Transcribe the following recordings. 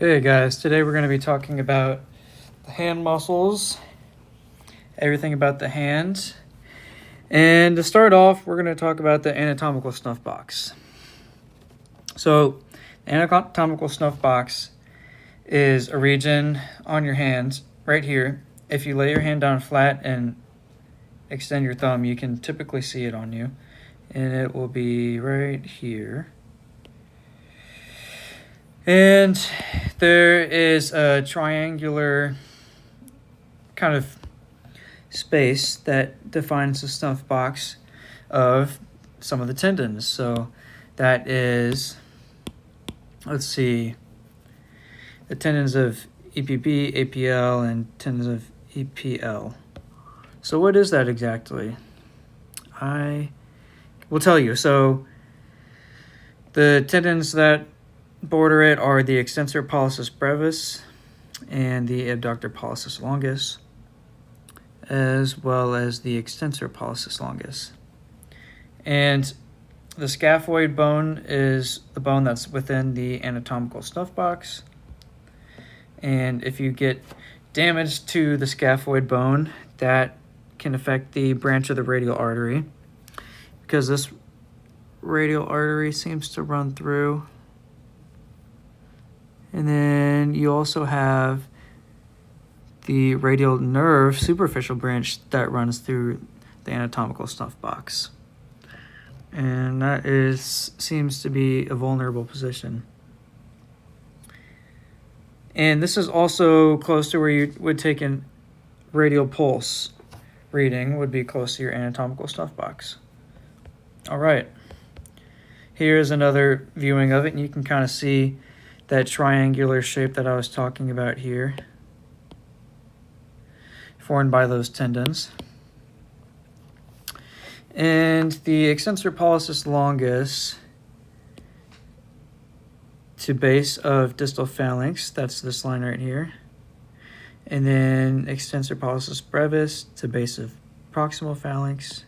Hey guys, today we're going to be talking about the hand muscles, everything about the hand. And to start off, we're going to talk about the anatomical snuff box. So, the anatomical snuff box is a region on your hands right here. If you lay your hand down flat and extend your thumb, you can typically see it on you. And it will be right here. And there is a triangular kind of space that defines the snuff box of some of the tendons. So that is, let's see, the tendons of EPB, APL, and tendons of EPL. So what is that exactly? I will tell you. So the tendons that border it are the extensor pollicis brevis and the abductor pollicis longus, as well as the extensor pollicis longus. And the scaphoid bone is the bone that's within the anatomical snuff box. And if you get damage to the scaphoid bone, that can affect the branch of the radial artery, because this radial artery seems to run through. And then you also have the radial nerve superficial branch that runs through the anatomical snuff box. And that seems to be a vulnerable position. And this is also close to where you would take a radial pulse reading, would be close to your anatomical snuff box. All right. Here's another viewing of it, and you can kind of see that triangular shape that I was talking about here, formed by those tendons. And the extensor pollicis longus to base of distal phalanx, that's this line right here. And then extensor pollicis brevis to base of proximal phalanx,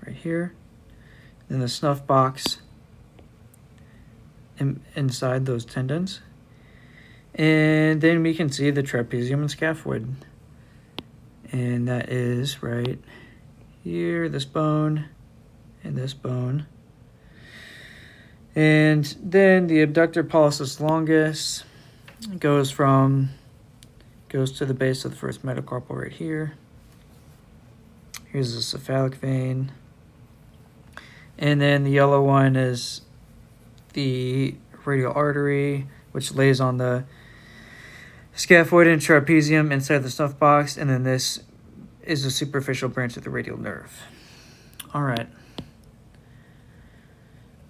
right here. Then the snuff box inside those tendons. And then we can see the trapezium and scaphoid. And that is right here, this bone and this bone. And then the abductor pollicis longus goes to the base of the first metacarpal right here. Here's the cephalic vein. And then the yellow one is the radial artery, which lays on the scaphoid and trapezium inside the snuff box, and then this is a superficial branch of the radial nerve. All right.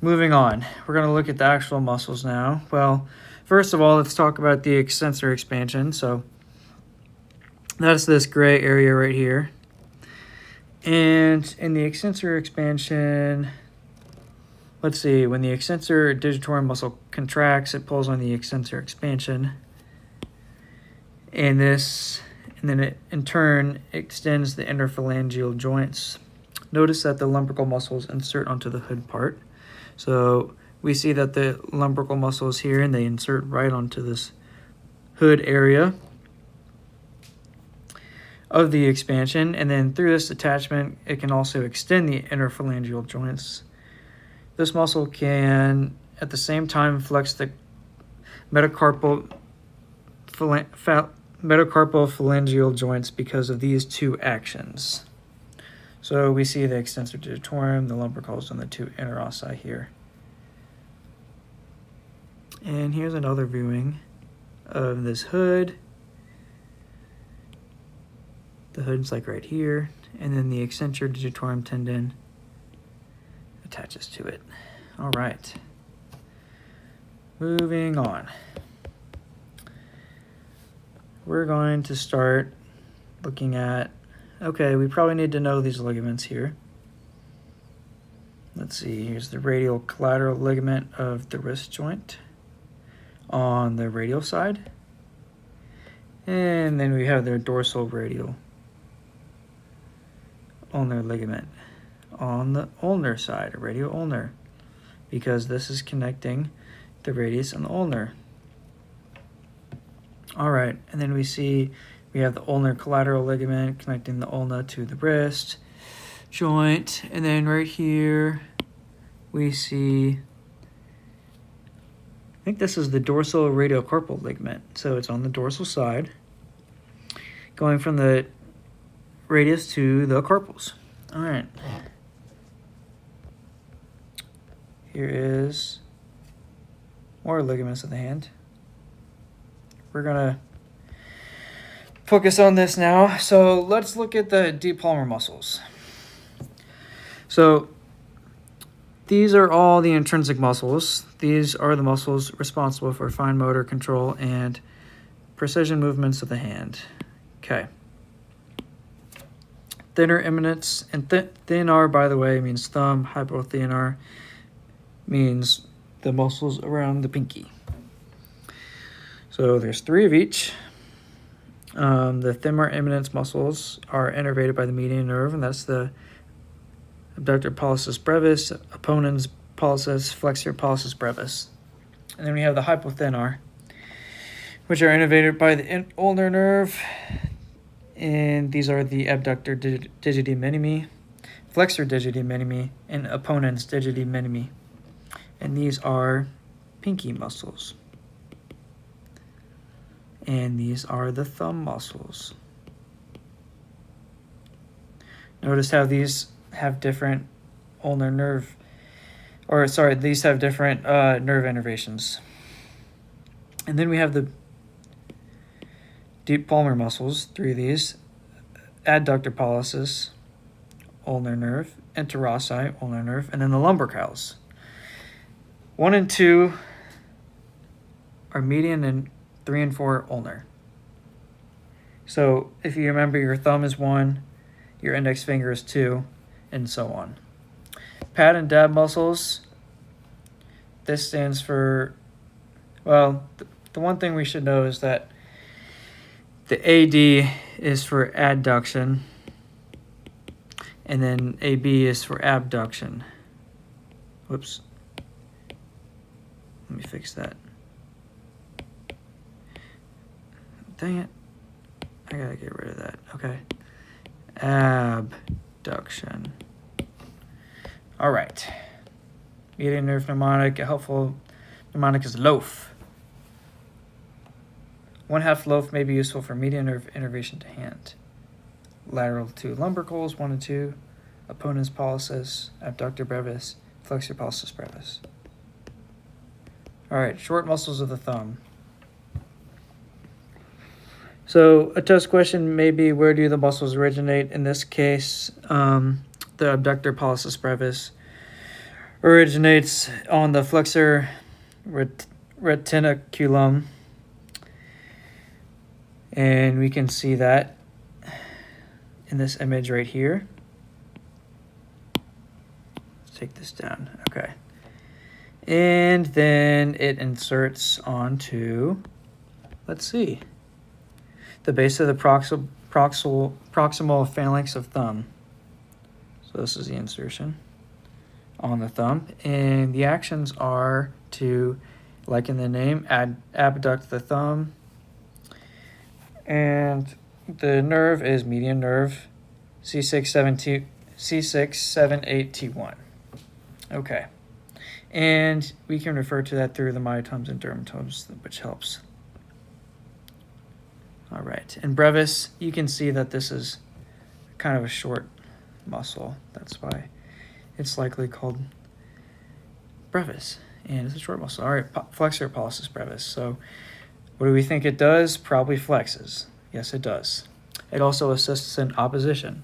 Moving on, we're going to look at the actual muscles now. Well, first of all, let's talk about the extensor expansion. So that's this gray area right here. And in the extensor expansion, let's see, when the extensor digitorum muscle contracts, it pulls on the extensor expansion. And then it in turn extends the interphalangeal joints. Notice that the lumbrical muscles insert onto the hood part. So we see that the lumbrical muscle is here and they insert right onto this hood area of the expansion. And then through this attachment, it can also extend the interphalangeal joints. This muscle can, at the same time, flex the metacarpal phalangeal joints because of these two actions. So we see the extensor digitorum, the lumbricals, and the two interossi here. And here's another viewing of this hood. The hood's like right here, and then the extensor digitorum tendon attaches to it. All right. Moving on. We're going to start looking at, okay, we probably need to know these ligaments here. Let's see, here's the radial collateral ligament of the wrist joint on the radial side. And then we have their dorsal radial ulnar ligament on the ulnar side, radial ulnar, because this is connecting the radius and the ulnar. All right, and then we have the ulnar collateral ligament connecting the ulna to the wrist joint, and then right here we see, I think this is the dorsal radiocarpal ligament, so it's on the dorsal side, going from the radius to the carpals. All right. Here is more ligaments of the hand. We're gonna focus on this now. So let's look at the deep palmar muscles. So these are all the intrinsic muscles. These are the muscles responsible for fine motor control and precision movements of the hand. Okay. Thinner eminence, and thin R, by the way, means thumb. Hypothenar means the muscles around the pinky. So there's 3 of each. The thinner eminence muscles are innervated by the median nerve, and that's the abductor pollicis brevis, opponens pollicis, flexor pollicis brevis. And then we have the hypothenar, which are innervated by the ulnar nerve, and these are the abductor digiti minimi, flexor digiti minimi, and opponens digiti minimi. And these are pinky muscles. And these are the thumb muscles. Notice how these have different ulnar nerve, these have different nerve innervations. And then we have the deep palmar muscles, 3 of these: adductor pollicis, ulnar nerve, interossi, ulnar nerve, and then the lumbricals. 1 and 2 are median, and 3 and 4 ulnar. So if you remember, your thumb is 1, your index finger is 2, and so on. Pad and dab muscles, this stands for, well, the one thing we should know is that the AD is for adduction, and then AB is for abduction. Whoops. Let me fix that. Dang it. I gotta get rid of that. Okay. Abduction. All right. Median nerve mnemonic. A helpful mnemonic is loaf. 1/2 loaf may be useful for median nerve innervation to hand. Lateral to lumbricals, 1 and 2. Opponens pollicis, abductor brevis, flexor pollicis brevis. All right, short muscles of the thumb. So a test question may be, where do the muscles originate? In this case, the abductor pollicis brevis originates on the flexor retinaculum, and we can see that in this image right here. Let's take this down. Okay. And then it inserts onto, let's see, the base of the proximal phalanx of thumb. So this is the insertion on the thumb. And the actions are to, like in the name, abduct the thumb. And the nerve is median nerve, C678T1. Okay. And we can refer to that through the myotomes and dermatomes, which helps. All right. And brevis, you can see that this is kind of a short muscle. That's why it's likely called brevis. And it's a short muscle. All right. Flexor pollicis brevis. So what do we think it does? Probably flexes. Yes, it does. It also assists in opposition.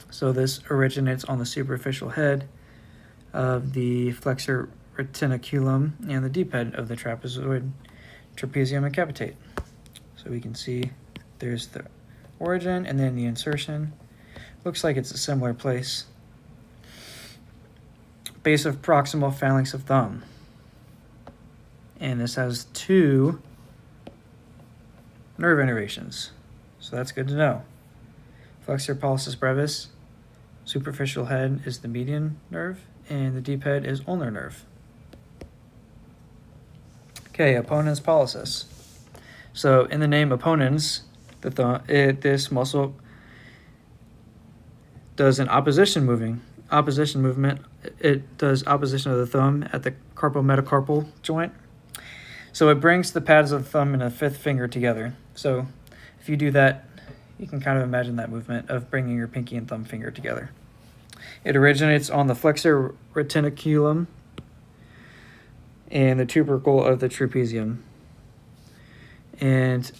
So this originates on the superficial head of the flexor retinaculum and the deep head of the trapezium and capitate. So we can see there's the origin and then the insertion. Looks like it's a similar place. Base of proximal phalanx of thumb. And this has 2 nerve innervations. So that's good to know. Flexor pollicis brevis, superficial head is the median nerve, and the deep head is ulnar nerve. Okay, opponens pollicis. So in the name opponens, this muscle does an opposition movement. It does opposition of the thumb at the carpometacarpal joint. So it brings the pads of the thumb and the fifth finger together. So if you do that, you can kind of imagine that movement of bringing your pinky and thumb finger together. It originates on the flexor retinaculum and the tubercle of the trapezium. And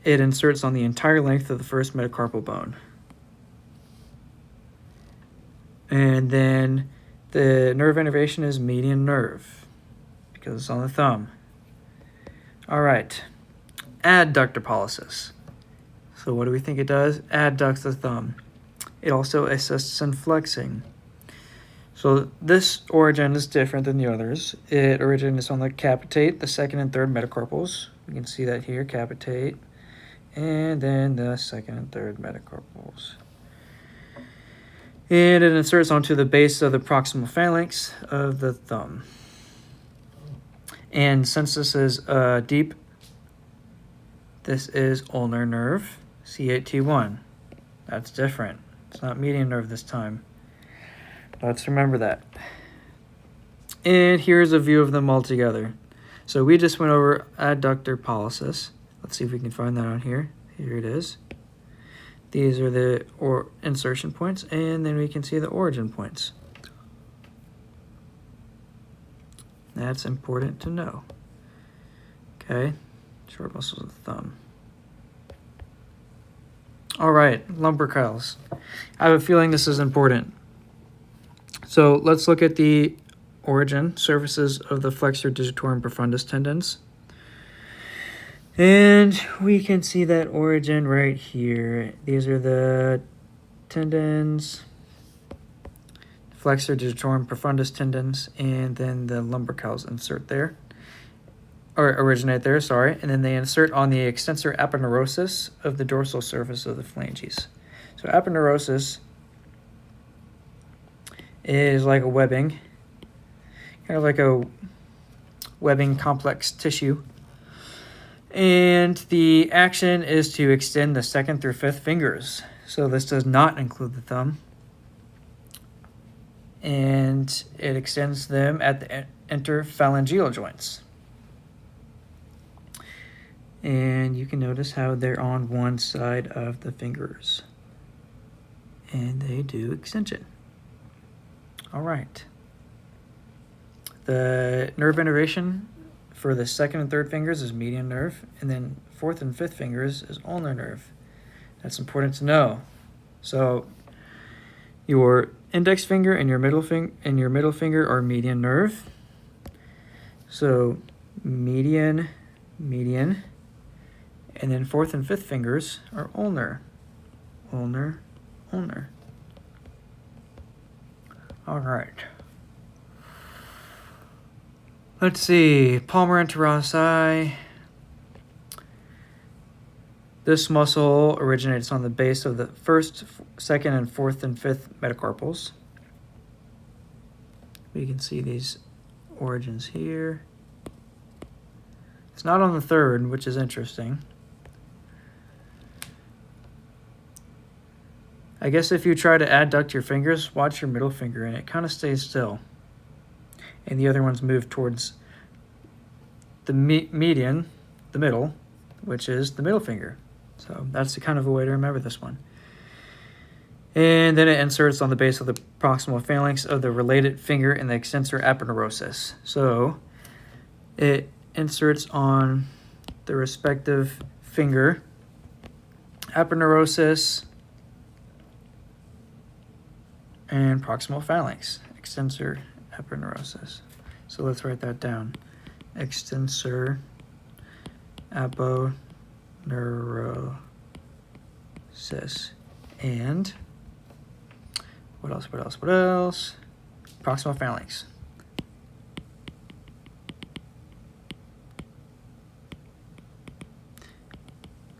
it inserts on the entire length of the first metacarpal bone. And then the nerve innervation is median nerve because it's on the thumb. All right, adductor polysis. So what do we think it does? Adducts the thumb. It also assists in flexing. So this origin is different than the others. It originates on the capitate, the second and third metacarpals. You can see that here, capitate, and then the second and third metacarpals. And it inserts onto the base of the proximal phalanx of the thumb. And since this is deep, this is ulnar nerve, C8T1. That's different. It's not median nerve this time. Let's remember that. And here's a view of them all together. So we just went over adductor polysis. Let's see if we can find that on here. Here it is. These are the insertion points, and then we can see the origin points. That's important to know. Okay, short muscles of the thumb. All right, lumbricals. I have a feeling this is important. So let's look at the origin, surfaces of the flexor digitorum profundus tendons. And we can see that origin right here. These are the tendons, flexor digitorum profundus tendons, and then the lumbricals insert there, or originate there, sorry, and then they insert on the extensor aponeurosis of the dorsal surface of the phalanges. So aponeurosis is like a webbing, kind of like a webbing complex tissue. And the action is to extend the second through fifth fingers. So this does not include the thumb. And it extends them at the interphalangeal joints. And you can notice how they're on one side of the fingers. And they do extension. All right. The nerve innervation for the second and third fingers is median nerve, and then fourth and fifth fingers is ulnar nerve. That's important to know. So your index finger and your middle finger are median nerve. So median, and then fourth and fifth fingers are ulnar. All right. Let's see, palmar anterossi. This muscle originates on the base of the first, second, and fourth and fifth metacarpals. We can see these origins here. It's not on the third, which is interesting. I guess if you try to adduct your fingers, watch your middle finger, and it kind of stays still. And the other ones move towards the median, the middle, which is the middle finger. So that's the kind of a way to remember this one. And then it inserts on the base of the proximal phalanx of the related finger in the extensor aponeurosis. So it inserts on the respective finger, aponeurosis, and proximal phalanx, extensor aponeurosis. So let's write that down. Extensor aponeurosis. And what else? Proximal phalanx.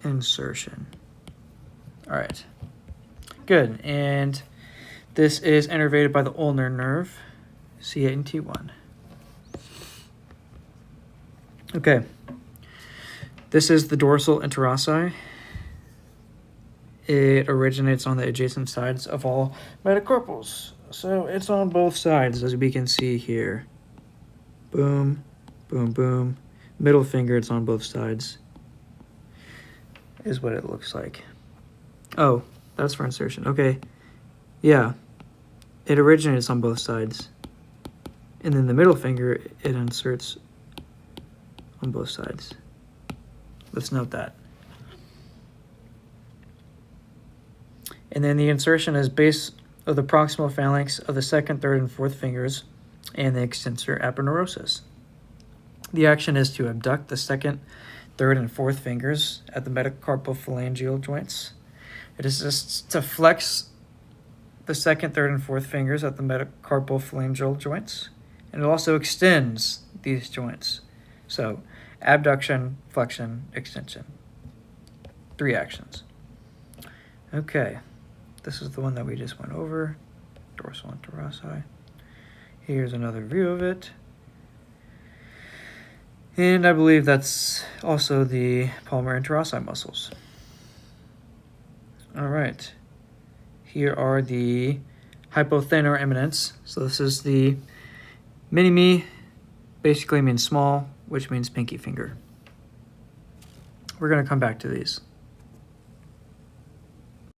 Insertion. All right. Good. And this is innervated by the ulnar nerve, C8 and T1. Okay. This is the dorsal interossi. It originates on the adjacent sides of all metacarpals. So it's on both sides, as we can see here. Boom, boom, boom. Middle finger, it's on both sides, is what it looks like. Oh, that's for insertion. Okay, yeah. It originates on both sides. And then the middle finger, it inserts on both sides. Let's note that. And then the insertion is base of the proximal phalanx of the second, third, and fourth fingers and the extensor aponeurosis. The action is to abduct the second, third, and fourth fingers at the metacarpal phalangeal joints. It assists to flex the second, third, and fourth fingers at the metacarpal phalangeal joints, and it also extends these joints. So abduction, flexion, extension. 3 actions. Okay, this is the one that we just went over, dorsal interossi. Here's another view of it. And I believe that's also the palmar interossi muscles. All right. Here are the hypothenor eminence. So this is the mini-me, basically means small, which means pinky finger. We're going to come back to these.